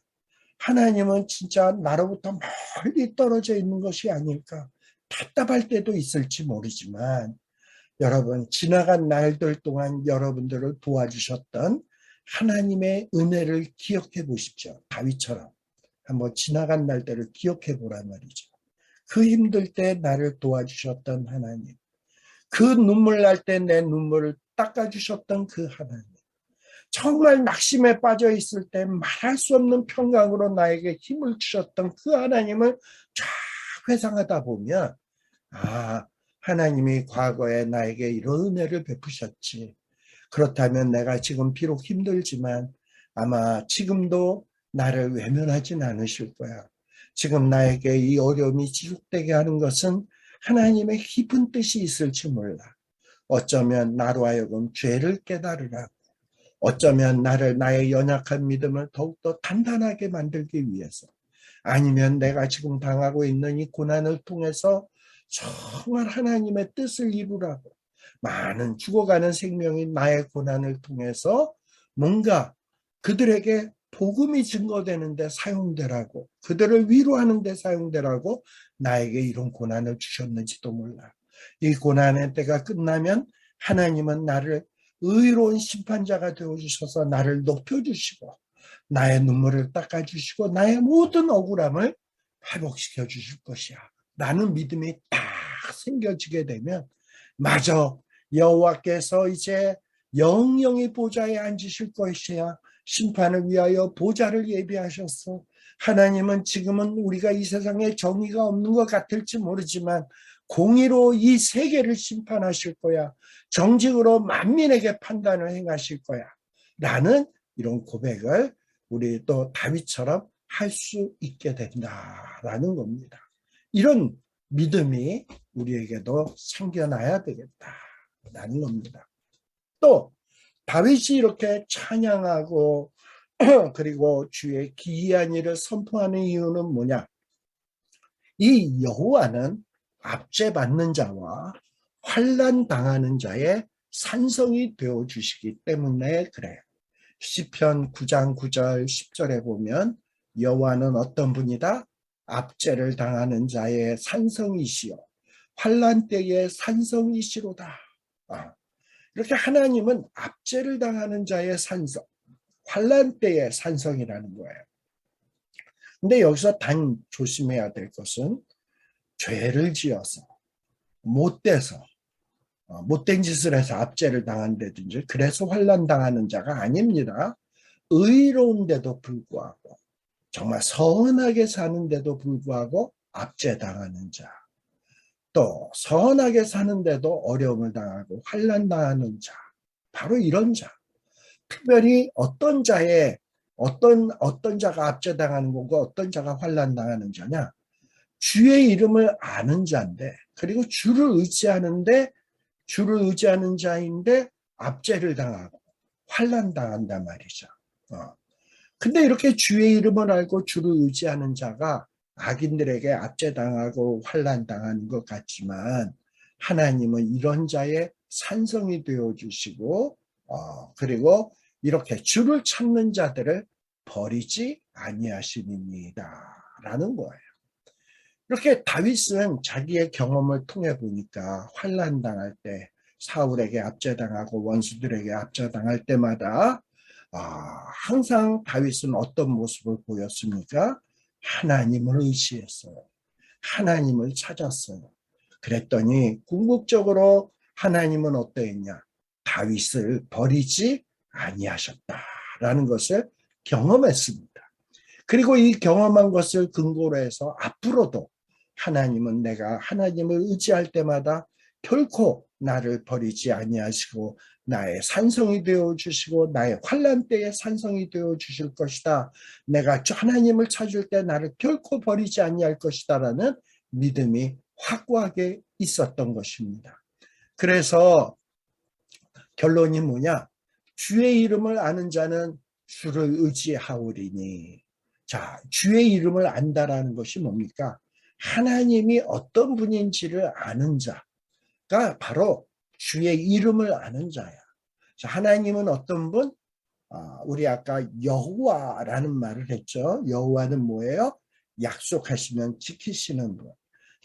하나님은 진짜 나로부터 멀리 떨어져 있는 것이 아닐까? 답답할 때도 있을지 모르지만 여러분 지나간 날들 동안 여러분들을 도와주셨던 하나님의 은혜를 기억해 보십시오. 다윗처럼 한번 지나간 날들을 기억해 보란 말이죠. 그 힘들 때 나를 도와주셨던 하나님, 그 눈물 날 때 내 눈물을 닦아주셨던 그 하나님, 정말 낙심에 빠져 있을 때 말할 수 없는 평강으로 나에게 힘을 주셨던 그 하나님을 쫙 회상하다 보면 하나님이 과거에 나에게 이런 은혜를 베푸셨지. 그렇다면 내가 지금 비록 힘들지만 아마 지금도 나를 외면하진 않으실 거야. 지금 나에게 이 어려움이 지속되게 하는 것은 하나님의 깊은 뜻이 있을지 몰라. 어쩌면 나로 하여금 죄를 깨달으라고, 어쩌면 나의 연약한 믿음을 더욱더 단단하게 만들기 위해서, 아니면 내가 지금 당하고 있는 이 고난을 통해서 정말 하나님의 뜻을 이루라고, 많은 죽어가는 생명인 나의 고난을 통해서 뭔가 그들에게 복음이 증거되는 데 사용되라고, 그들을 위로하는 데 사용되라고 나에게 이런 고난을 주셨는지도 몰라. 이 고난의 때가 끝나면 하나님은 나를 의로운 심판자가 되어주셔서 나를 높여주시고 나의 눈물을 닦아주시고 나의 모든 억울함을 회복시켜 주실 것이야. 라는 믿음이 딱 생겨지게 되면, 맞아, 여호와께서 이제 영영이 보좌에 앉으실 것이야. 심판을 위하여 보좌를 예비하셨어. 하나님은 지금은 우리가 이 세상에 정의가 없는 것 같을지 모르지만 공의로 이 세계를 심판하실 거야. 정직으로 만민에게 판단을 행하실 거야. 라는 이런 고백을 우리 또 다윗처럼 할 수 있게 된다라는 겁니다. 이런 믿음이 우리에게도 생겨나야 되겠다라는 겁니다. 또 다윗이 이렇게 찬양하고 그리고 주의 기이한 일을 선포하는 이유는 뭐냐? 이 여호와는 압제받는 자와 환난 당하는 자의 산성이 되어 주시기 때문에 그래요. 시편 9장 9절 10절에 보면 여호와는 어떤 분이다? 압제를 당하는 자의 산성이시요 환난 때의 산성이시로다. 이렇게 하나님은 압제를 당하는 자의 산성, 환난 때의 산성이라는 거예요. 근데 여기서 단 조심해야 될 것은 죄를 지어서 못돼서 못된 짓을 해서 압제를 당한다든지 그래서 환난 당하는 자가 아닙니다. 의로운데도 불구하고 정말 선하게 사는데도 불구하고 압제당하는 자, 또 선하게 사는데도 어려움을 당하고 환난 당하는 자, 바로 이런 자. 특별히 어떤 자가 압제당하는 거고 어떤 자가 환난 당하는 자냐? 주의 이름을 아는 자인데, 그리고 주를 의지하는 자인데 압제를 당하고 환난 당한단 말이죠. 근데 이렇게 주의 이름을 알고 주를 의지하는 자가 악인들에게 압제당하고 환난당하는 것 같지만 하나님은 이런 자의 산성이 되어주시고 그리고 이렇게 주를 찾는 자들을 버리지 아니하시니이다 라는 거예요. 이렇게 다윗은 자기의 경험을 통해 보니까 환난당할 때 사울에게 압제당하고 원수들에게 압제당할 때마다 항상 다윗은 어떤 모습을 보였습니까? 하나님을 의지했어요. 하나님을 찾았어요. 그랬더니 궁극적으로 하나님은 어떠했냐? 다윗을 버리지 아니하셨다라는 것을 경험했습니다. 그리고 이 경험한 것을 근거로 해서 앞으로도 하나님은 내가 하나님을 의지할 때마다 결코 나를 버리지 아니하시고 나의 산성이 되어 주시고 나의 환난 때의 산성이 되어 주실 것이다. 내가 하나님을 찾을 때 나를 결코 버리지 아니할 것이다라는 믿음이 확고하게 있었던 것입니다. 그래서 결론이 뭐냐? 주의 이름을 아는 자는 주를 의지하오리니. 자, 주의 이름을 안다라는 것이 뭡니까? 하나님이 어떤 분인지를 아는 자가 바로 주의 이름을 아는 자야. 자, 하나님은 어떤 분? 우리 아까 여호와라는 말을 했죠. 여호와는 뭐예요? 약속하시면 지키시는 분.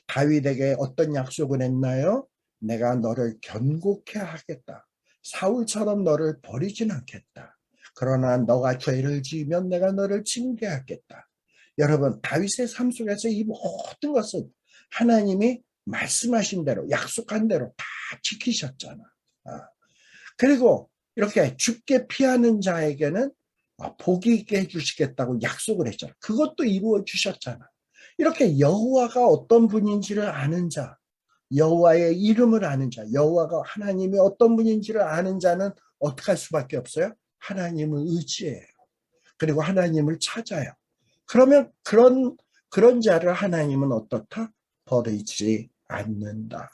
다윗에게 어떤 약속을 했나요? 내가 너를 견고케 하겠다. 사울처럼 너를 버리진 않겠다. 그러나 너가 죄를 지으면 내가 너를 징계하겠다. 여러분, 다윗의 삶 속에서 이 모든 것은 하나님이 말씀하신 대로, 약속한 대로 다 지키셨잖아. 그리고 이렇게 죽게 피하는 자에게는 복이 있게 해주시겠다고 약속을 했잖아. 그것도 이루어 주셨잖아. 이렇게 여호와가 어떤 분인지를 아는 자, 여호와의 이름을 아는 자, 여호와가 하나님이 어떤 분인지를 아는 자는 어떻게 할 수밖에 없어요? 하나님을 의지해요. 그리고 하나님을 찾아요. 그러면 그런 자를 하나님은 어떻다? 버리지 않는다.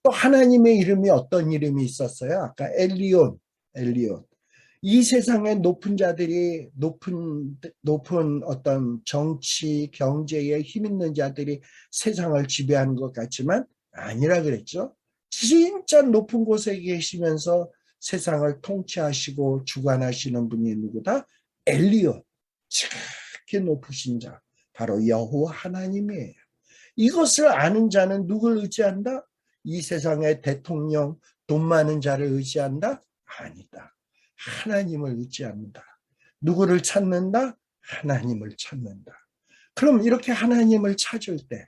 또 하나님의 이름이 어떤 이름이 있었어요? 아까 엘리온. 이 세상의 높은 자들이 높은 어떤 정치, 경제에 힘 있는 자들이 세상을 지배하는 것 같지만 아니라 그랬죠. 진짜 높은 곳에 계시면서 세상을 통치하시고 주관하시는 분이 누구다? 엘리온. 지극히 높으신 자. 바로 여호와 하나님이에요. 이것을 아는 자는 누굴 의지한다? 이 세상의 대통령, 돈 많은 자를 의지한다? 아니다. 하나님을 의지합니다. 누구를 찾는다? 하나님을 찾는다. 그럼 이렇게 하나님을 찾을 때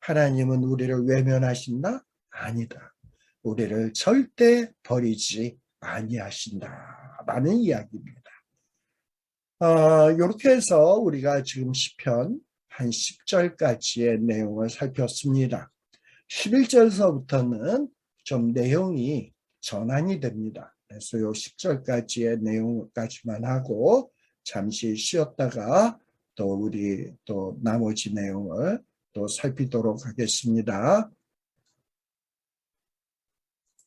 하나님은 우리를 외면하신다? 아니다. 우리를 절대 버리지 아니하신다라는 이야기입니다. 이렇게 해서 우리가 지금 시편 한 10절까지의 내용을 살폈습니다. 11절서부터는 좀 내용이 전환이 됩니다. 그래서 요 10절까지의 내용까지만 하고 잠시 쉬었다가 또 우리 또 나머지 내용을 또 살피도록 하겠습니다.